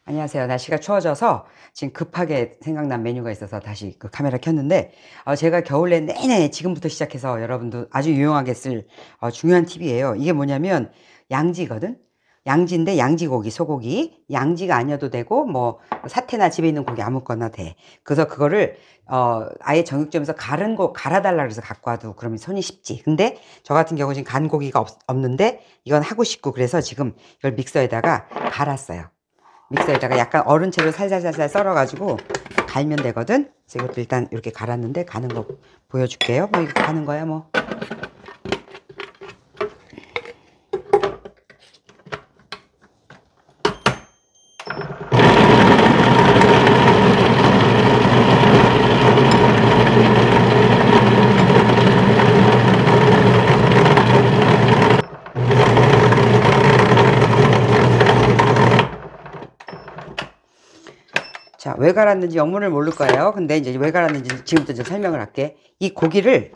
안녕하세요. 날씨가 추워져서 지금 급하게 생각난 메뉴가 있어서 다시 그 카메라 켰는데, 제가 겨울 내내 지금부터 시작해서 여러분도 아주 유용하게 쓸 중요한 팁이에요. 이게 뭐냐면 양지거든. 양지인데 양지고기, 소고기. 양지가 아니어도 되고 뭐 사태나 집에 있는 고기 아무거나 돼. 그래서 그거를 아예 정육점에서 갈아달라 그래서 갖고 와도 그러면 손이 쉽지. 근데 저 같은 경우 지금 간 고기가 없는데 이건 하고 싶고 그래서 지금 이걸 믹서에다가 갈았어요. 믹서에다가 약간 얼은 채로 살살살살 썰어가지고 갈면 되거든. 그래서 이것도 일단 이렇게 갈았는데 가는 거 보여줄게요. 뭐 이거 가는 거야 뭐. 자, 왜 갈았는지 영문을 모를 거예요. 근데 이제 왜 갈았는지 지금부터 좀 설명을 할게. 이 고기를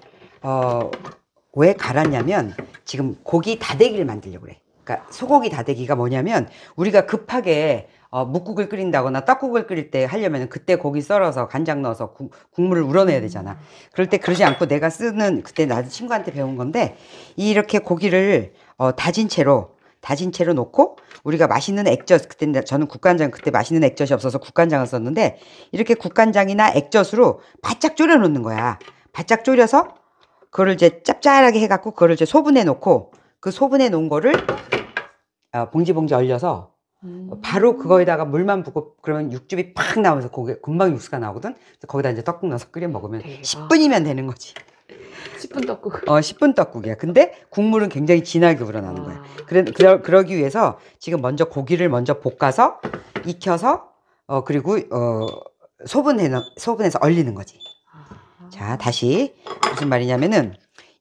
왜 갈았냐면 지금 고기 다대기를 만들려고 그래. 그러니까 소고기 다대기가 뭐냐면 우리가 급하게 묵국을 끓인다거나 떡국을 끓일 때 하려면 그때 고기 썰어서 간장 넣어서 국물을 우러내야 되잖아. 그럴 때 그러지 않고 내가 쓰는 그때 나도 친구한테 배운 건데 이렇게 고기를 다진 채로 놓고 우리가 맛있는 액젓 그때 저는 국간장 그때 맛있는 액젓이 없어서 국간장을 썼는데 이렇게 국간장이나 액젓으로 바짝 졸여 놓는 거야. 바짝 졸여서 그거를 이제 짭짤하게 해갖고 그거를 이제 소분해 놓고 그 소분해 놓은 거를 봉지 얼려서 바로 그거에다가 물만 붓고 그러면 육즙이 팍 나오면서 고기 금방 육수가 나오거든. 그래서 거기다 이제 떡국 넣어서 끓여 먹으면 대박. 10분이면 되는 거지. 10분 떡국. 10분 떡국이야. 근데 국물은 굉장히 진하게 우러나는 거야. 그러기 위해서 지금 먼저 고기를 먼저 볶아서 익혀서 그리고 소분해서 얼리는 거지. 자, 다시 무슨 말이냐면은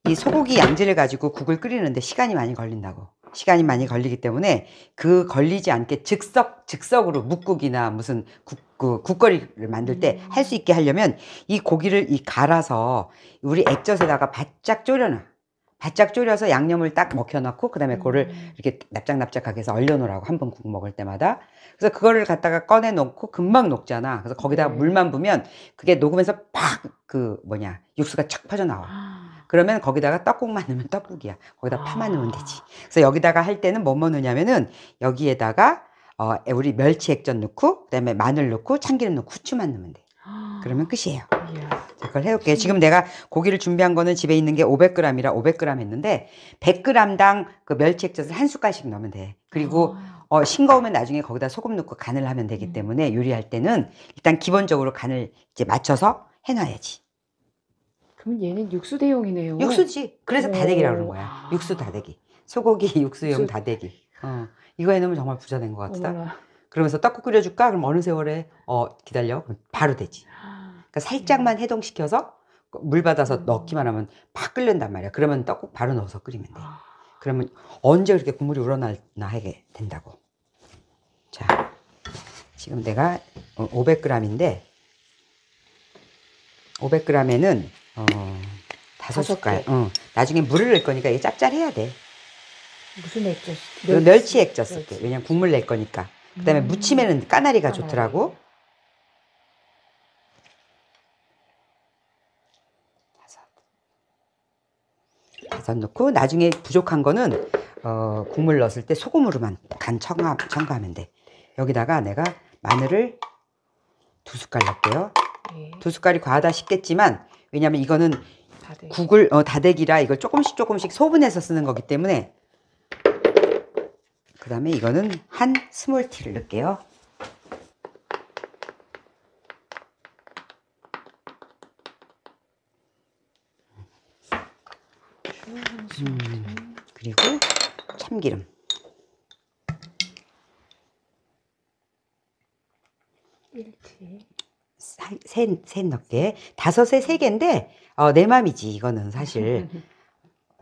이 소고기 양지를 가지고 국을 끓이는데 시간이 많이 걸린다고. 시간이 많이 걸리기 때문에 그 걸리지 않게 즉석으로 묵국이나 무슨 국거리를 만들 때 할 수 있게 하려면 이 고기를 갈아서 우리 액젓에다가 바짝 졸여놔. 바짝 졸여서 양념을 딱 먹혀놓고 그다음에 그거를 이렇게 납작납작하게 해서 얼려놓으라고 한 번 국 먹을 때마다. 그래서 그거를 갖다가 꺼내 놓고 금방 녹잖아. 그래서 거기다가 물만 부면 그게 녹으면서 팍 육수가 착 퍼져나와. 그러면 거기다가 떡국만 넣으면 떡국이야. 거기다 파만 넣으면 되지. 그래서 여기다가 할 때는 뭐 넣냐면은 여기에다가 우리 멸치 액젓 넣고 그다음에 마늘 넣고 참기름 넣고 후추만 넣으면 돼. 그러면 끝이에요. 자, 그걸 해올게요. 지금 내가 고기를 준비한 거는 집에 있는 게 500g이라 500g 했는데 100g당 그 멸치 액젓을 한 숟갈씩 넣으면 돼. 그리고 싱거우면 나중에 거기다 소금 넣고 간을 하면 되기 때문에 요리할 때는 일단 기본적으로 간을 이제 맞춰서 해놔야지. 그럼 얘는 육수 대용이네요. 육수지. 그래서 다대기라고 그러는 오. 거야. 육수 다대기. 소고기 육수용 다대기. 이거 해놓으면 정말 부자 된 것 같다. 어머나. 그러면서 떡국 끓여줄까? 그럼 어느 세월에 기다려. 그럼 바로 되지. 그러니까 살짝만 해동시켜서 물 받아서 넣기만 하면 팍 끓는단 말이야. 그러면 떡국 바로 넣어서 끓이면 돼. 그러면 언제 그렇게 국물이 우러나나 하게 된다고. 자, 지금 내가 500g인데 500g에는 5숟갈. 나중에 물을 넣을 거니까 이게 짭짤해야 돼. 무슨 액젓? 멸치 액젓 쓸게. 왜냐면 국물 낼 거니까. 그 다음에 무침에는 까나리가 좋더라고. 5 넣고 나중에 부족한 거는 국물 넣었을 때 소금으로만 간 첨가하면 돼. 여기다가 내가 마늘을 2숟갈 넣을게요. 네. 2숟갈이 과하다 싶겠지만 왜냐면 이거는 다대기. 국을 다대기라 이걸 조금씩 소분해서 쓰는 거기 때문에 그 다음에 이거는 한 스몰티를 넣을게요. 그리고 참기름. 셋 넣게. 5에 3개인데 내 맘이지 이거는 사실.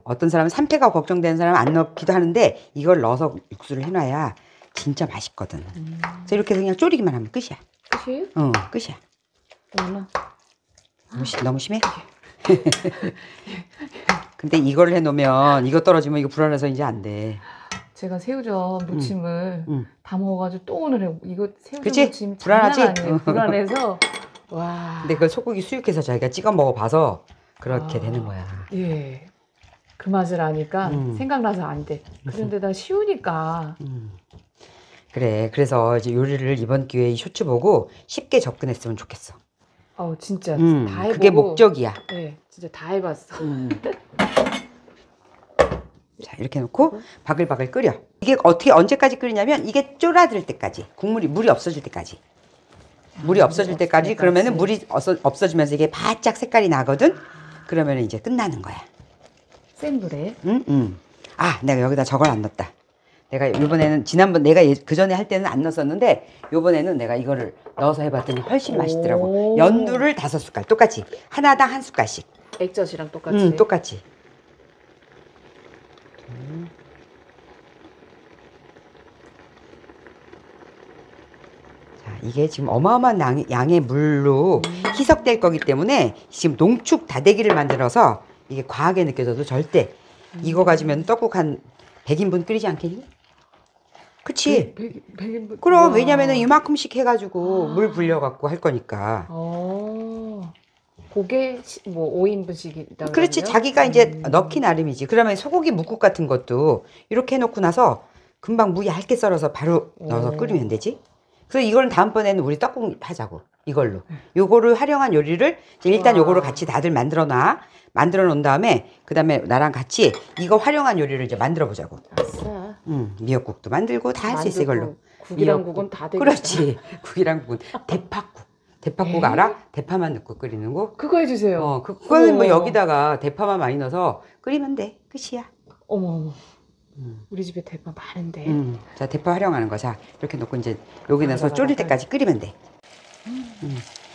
어떤 사람은 산패가 걱정되는 사람은 안 넣기도 하는데 이걸 넣어서 육수를 해놔야 진짜 맛있거든. 그래서 이렇게 해서 그냥 졸이기만 하면 끝이야. 끝이에요? 끝이야. 어머나. 너무 심해? 근데 이걸 해놓으면 이거 떨어지면 이거 불안해서 이제 안 돼. 제가 새우젓 무침을 응. 다 먹어가지고 또 오늘 해. 이거 새우젓 그치? 무침 불안하지? 장난 아니에요. 불안해서 와. 근데 그걸 소고기 수육해서 자기가 찍어 먹어봐서 그렇게 아. 되는 거야. 예. 그 맛을 아니까 음. 생각나서 안 돼. 그런데 나 쉬우니까. 그래. 그래서 이제 요리를 이번 기회에 이 쇼츠 보고 쉽게 접근했으면 좋겠어. 진짜 다 해보고. 그게 목적이야. 네, 진짜 다 해봤어. 자, 이렇게 놓고 바글바글 끓여. 이게 어떻게 언제까지 끓이냐면 이게 쫄아들 때까지. 물이 없어질 때까지. 물이 없어질 때까지 그러면은 물이 없어지면서 이게 바짝 색깔이 나거든. 그러면은 이제 끝나는 거야. 센 불에. 아, 내가 여기다 저걸 안 넣었다. 내가 이번에는 지난번 내가 그 전에 할 때는 안 넣었었는데 요번에는 내가 이거를 넣어서 해봤더니 훨씬 맛있더라고. 오. 연두를 5숟갈 똑같이 하나당 1숟갈씩. 액젓이랑 똑같이. 똑같이. 자, 이게 지금 어마어마한 양의 물로 희석될 거기 때문에 지금 농축 다대기를 만들어서 이게 과하게 느껴져도 절대 이거 가지면 떡국 한 100인분 끓이지 않겠니? 그치? 100인분. 그럼 왜냐면은 이만큼씩 해가지고 물 불려갖고 할 거니까. 그게 뭐 5인분씩이다. 그렇지. 자기가 이제 넣기 나름이지. 그러면 소고기 묵국 같은 것도 이렇게 해놓고 나서 금방 무 얇게 썰어서 바로 넣어서 끓이면 되지. 그래서 이거는 다음번에는 우리 떡국 하자고. 이걸로. 요거를 활용한 요리를 이제 일단 요거를 같이 다들 만들어 놓은 다음에 그 다음에 나랑 같이 이거 활용한 요리를 이제 만들어 보자고. 아싸. 미역국도 만들고 다 할 수 있어 이걸로. 국이랑 국은 다 되겠다. 그렇지. 국이랑 국은 대파국. 대파국 알아? 대파만 넣고 끓이는 거. 그거 해주세요. 그거는 뭐 여기다가 대파만 많이 넣어서 끓이면 돼. 끝이야. 어머. 우리 집에 대파 많은데. 자, 대파 활용하는 거. 자, 이렇게 놓고 이제 여기 넣어서 졸일 때까지 끓이면 돼.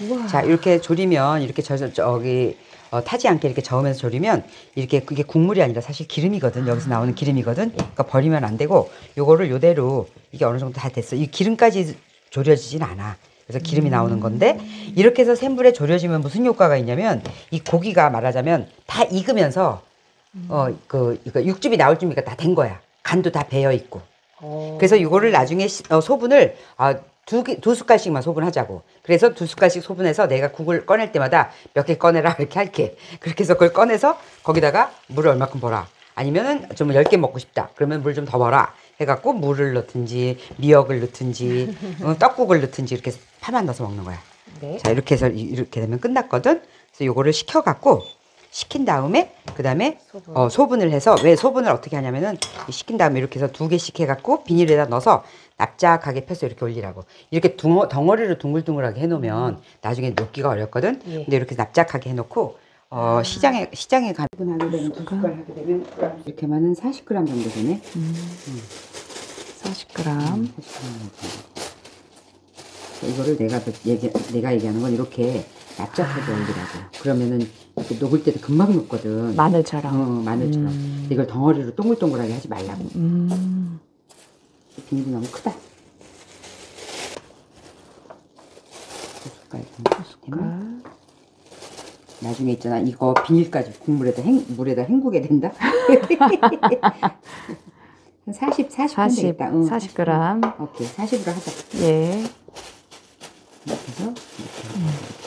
우와. 자, 이렇게 졸이면 이렇게 저기 타지 않게 이렇게 저으면서 졸이면 이렇게 그게 국물이 아니라 사실 기름이거든. 여기서 나오는 기름이거든. 그러니까 버리면 안 되고 요거를 요대로 이게 어느 정도 다 됐어. 이 기름까지 졸여지진 않아. 그래서 기름이 나오는 건데 이렇게 해서 센 불에 졸여지면 무슨 효과가 있냐면 이 고기가 말하자면 다 익으면서 이거 육즙이 나올 준비가 다 된 거야. 간도 다 배어 있고. 그래서 이거를 나중에 소분을 두 숟갈씩만 소분하자고. 그래서 2숟갈씩 소분해서 내가 국을 꺼낼 때마다 몇 개 꺼내라 이렇게 할게. 그렇게 해서 그걸 꺼내서 거기다가 물을 얼마큼 버라. 아니면은 좀 10개 먹고 싶다. 그러면 물 좀 더 버라. 해갖고 물을 넣든지 미역을 넣든지 떡국을 넣든지 이렇게 파만 넣어서 먹는 거야. 네. 자, 이렇게 해서 이렇게 되면 끝났거든. 그래서 요거를 식힌 다음에 그 다음에 소분을 해서 왜 소분을 어떻게 하냐면은 식힌 다음에 이렇게 해서 2개씩 해갖고 비닐에다 넣어서 납작하게 펴서 이렇게 올리라고. 이렇게 덩어리로 둥글둥글하게 해놓으면 나중에 놓기가 어렵거든. 근데 이렇게 납작하게 해놓고 시장에 가면 하게 되면 2숟갈 하게 되면 이렇게 하면은 40g 정도 되네. 40g. 이거를 내가 얘기하는 건 이렇게 납작하게 올리라고. 그러면은 이렇게 녹을 때도 금방 녹거든. 마늘처럼. 마늘처럼. 근데 이걸 덩어리로 동글동글하게 하지 말라고. 비닐이 너무 크다. 2숟갈. 나중에 있잖아. 이거 비닐까지 물에다 헹구게 된다. 한 40분 되겠다. 40g. 오케이. 40으로 하자. 예. 이렇게 해서 이렇게.